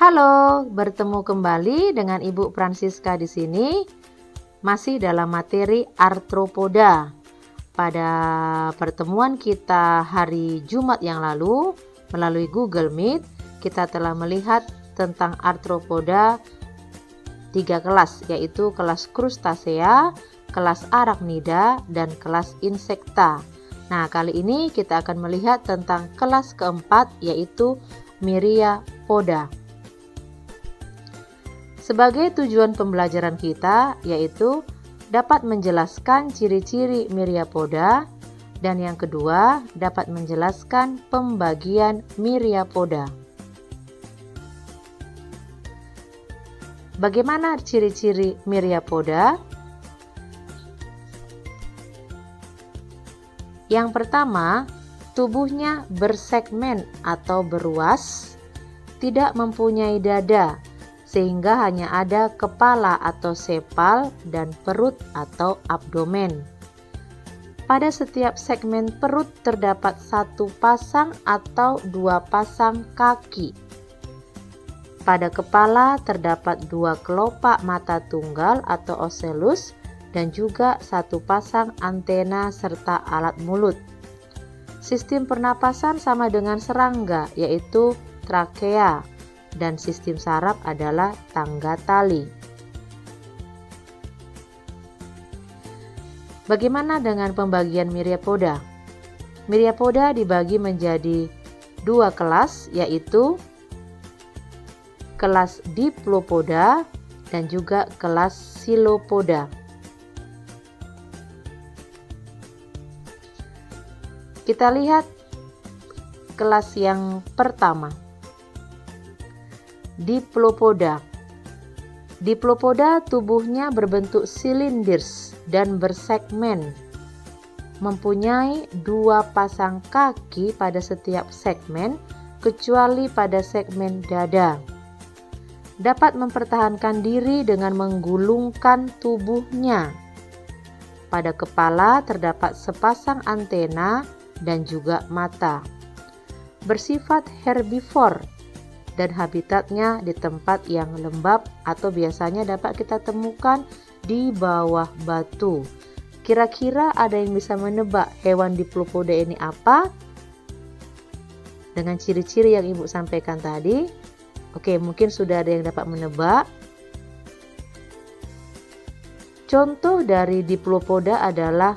Halo, bertemu kembali dengan Ibu Francisca di sini, masih dalam materi arthropoda. Pada pertemuan kita hari Jumat yang lalu, melalui Google Meet, kita telah melihat tentang arthropoda 3 kelas, yaitu kelas Crustacea, kelas Arachnida, dan kelas Insecta. Nah, kali ini kita akan melihat tentang kelas keempat, yaitu Myriapoda. Sebagai tujuan pembelajaran kita, yaitu dapat menjelaskan ciri-ciri Myriapoda, dan yang kedua dapat menjelaskan pembagian Myriapoda. Bagaimana ciri-ciri Myriapoda? Yang pertama, tubuhnya bersegmen atau beruas, tidak mempunyai dada, sehingga hanya ada kepala atau sepal dan perut atau abdomen. Pada setiap segmen perut terdapat 1 pasang atau 2 pasang kaki. Pada kepala terdapat 2 kelopak mata tunggal atau ocellus dan juga 1 pasang antena serta alat mulut. Sistem pernapasan sama dengan serangga, yaitu trakea, dan sistem saraf adalah tangga tali. Bagaimana dengan pembagian Myriapoda? Myriapoda dibagi menjadi 2 kelas, yaitu kelas Diplopoda dan juga kelas Psilopoda. Kita lihat kelas yang pertama, Diplopoda. Diplopoda tubuhnya berbentuk silindris dan bersegmen, mempunyai 2 pasang kaki pada setiap segmen kecuali pada segmen dada. Dapat mempertahankan diri dengan menggulungkan tubuhnya. Pada kepala terdapat sepasang antena dan juga mata. Bersifat herbivor dan habitatnya di tempat yang lembab atau biasanya dapat kita temukan di bawah batu. Kira-kira ada yang bisa menebak hewan Diplopoda ini apa? Dengan ciri-ciri yang Ibu sampaikan tadi. Oke, mungkin sudah ada yang dapat menebak. Contoh dari Diplopoda adalah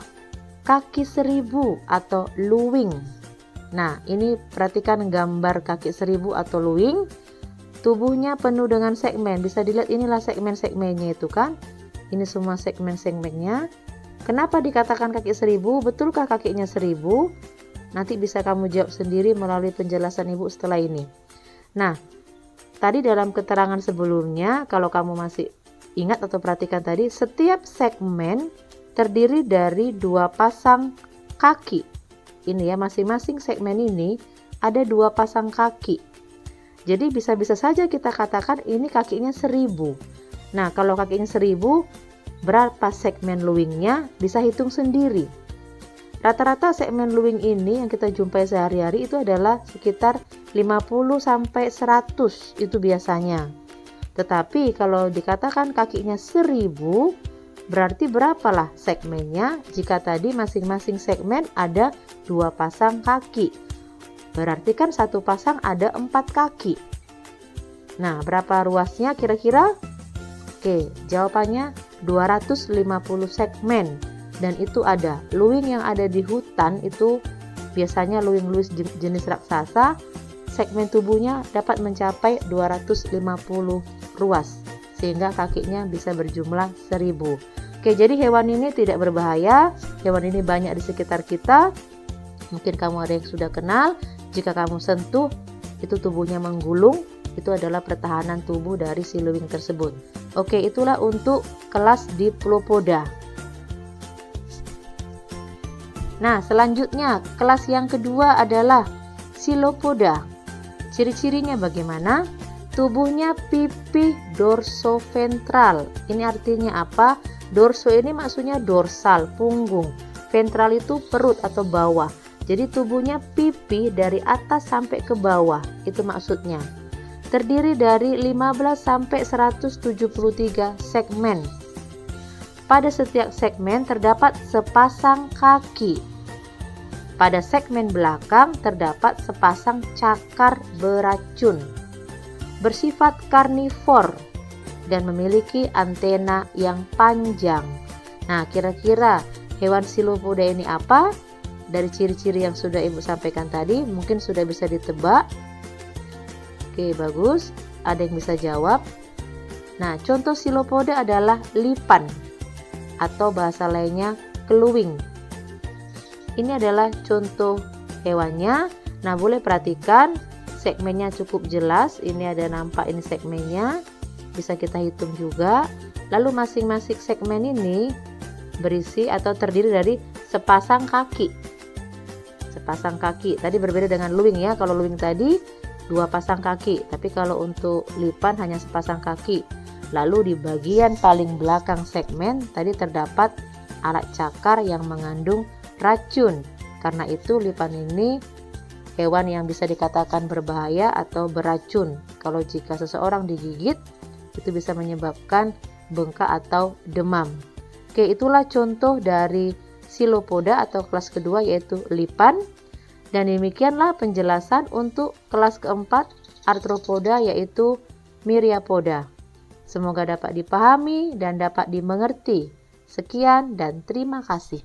kaki seribu atau luwing. Nah, ini perhatikan gambar kaki seribu atau luwing. Tubuhnya penuh dengan segmen. Bisa dilihat inilah segmen-segmennya itu kan. Ini semua segmen-segmennya. Kenapa dikatakan kaki seribu? Betulkah kakinya seribu? Nanti bisa kamu jawab sendiri melalui penjelasan Ibu setelah ini. Nah, tadi dalam keterangan sebelumnya, kalau kamu masih ingat atau perhatikan tadi, setiap segmen terdiri dari 2 pasang kaki. Ini ya, masing-masing segmen ini ada 2 pasang kaki. Jadi bisa-bisa saja kita katakan ini kakinya 1000. Nah, kalau kakinya 1000, berapa segmen luwingnya? Bisa hitung sendiri. Rata-rata segmen luwing ini yang kita jumpai sehari-hari itu adalah sekitar 50 sampai 100 itu biasanya. Tetapi kalau dikatakan kakinya 1000, berarti berapalah segmennya jika tadi masing-masing segmen ada 2 pasang kaki. Berarti kan 1 pasang ada 4 kaki. Nah, berapa ruasnya kira-kira? Oke, jawabannya 250 segmen. Dan itu ada. Luwing yang ada di hutan itu biasanya luwing-luwing jenis raksasa. Segmen tubuhnya dapat mencapai 250 ruas. Sehingga kakinya bisa berjumlah 1000. Oke, jadi hewan ini tidak berbahaya. Hewan ini banyak di sekitar kita. Mungkin kamu ada yang sudah kenal. Jika kamu sentuh, itu tubuhnya menggulung. Itu adalah pertahanan tubuh dari si luwing tersebut. Oke, itulah untuk kelas Diplopoda. Nah, selanjutnya kelas yang kedua adalah Psilopoda. Ciri-cirinya bagaimana? Tubuhnya pipih dorsoventral. Ini artinya apa? Dorso ini maksudnya dorsal, punggung. Ventral itu perut atau bawah. Jadi tubuhnya pipih dari atas sampai ke bawah. Itu maksudnya. terdiri dari 15 sampai 173 segmen. Pada setiap segmen terdapat sepasang kaki. Pada segmen belakang terdapat sepasang cakar beracun. Bersifat karnivor dan memiliki antena yang panjang. Nah, kira-kira hewan Silopoda ini apa? Dari ciri-ciri yang sudah Ibu sampaikan tadi, mungkin sudah bisa ditebak. Oke, bagus. Ada yang bisa jawab. Nah, contoh Silopoda adalah lipan atau bahasa lainnya keluwing. Ini adalah contoh hewannya. Nah, boleh perhatikan segmennya cukup jelas. Ini ada nampak ini segmennya. Bisa kita hitung juga. Lalu masing-masing segmen ini berisi atau terdiri dari sepasang kaki. Sepasang kaki. Tadi berbeda dengan luwing ya. Kalau luwing tadi 2 pasang kaki, tapi kalau untuk lipan hanya sepasang kaki. Lalu di bagian paling belakang segmen tadi terdapat alat cakar yang mengandung racun. Karena itu lipan ini hewan yang bisa dikatakan berbahaya atau beracun. Kalau jika seseorang digigit, itu bisa menyebabkan bengkak atau demam. Oke, itulah contoh dari Silopoda atau kelas kedua, yaitu lipan. Dan demikianlah penjelasan untuk kelas keempat Arthropoda, yaitu Myriapoda. Semoga dapat dipahami dan dapat dimengerti. Sekian dan terima kasih.